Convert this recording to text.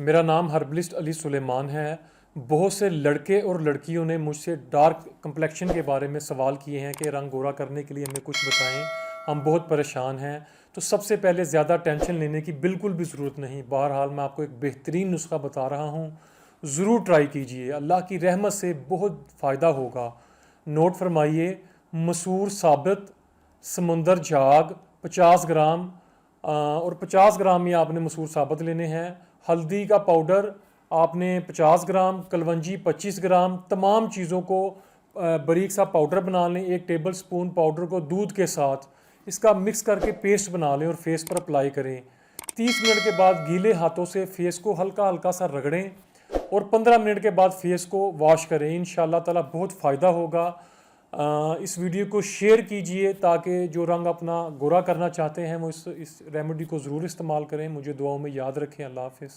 मेरा नाम हर्बलिस्ट अली सुलेमान है। बहुत से लड़के और लड़कियों ने मुझसे डार्क कम्प्लेक्शन के बारे में सवाल किए हैं कि रंग गोरा करने के लिए हमें कुछ बताएं। हम बहुत परेशान हैं। तो सबसे पहले ज़्यादा टेंशन लेने की बिल्कुल भी ज़रूरत नहीं। बहरहाल मैं आपको एक बेहतरीन नुस्खा बता रहा हूँ, ज़रूर ट्राई कीजिए। अल्लाह की रहमत से बहुत फ़ायदा होगा। नोट फरमाइए, मसूर साबित, समुंदर झाग 50 ग्राम, और 50 ग्राम ही आपने मसूर साबित लेने हैं। हल्दी का पाउडर आपने 50 ग्राम, कलवंजी 25 ग्राम। तमाम चीज़ों को बारीक सा पाउडर बना लें। 1 टेबल स्पून पाउडर को दूध के साथ इसका मिक्स करके पेस्ट बना लें और फेस पर अप्लाई करें। 30 मिनट के बाद गीले हाथों से फेस को हल्का हल्का सा रगड़ें और 15 मिनट के बाद फेस को वॉश करें। इंशाल्लाह ताला बहुत फ़ायदा होगा। इस वीडियो को शेयर कीजिए ताकि जो रंग अपना गोरा करना चाहते हैं वो इस रेमेडी को ज़रूर इस्तेमाल करें। मुझे दुआओं में याद रखें। अल्लाह हाफ़िज़।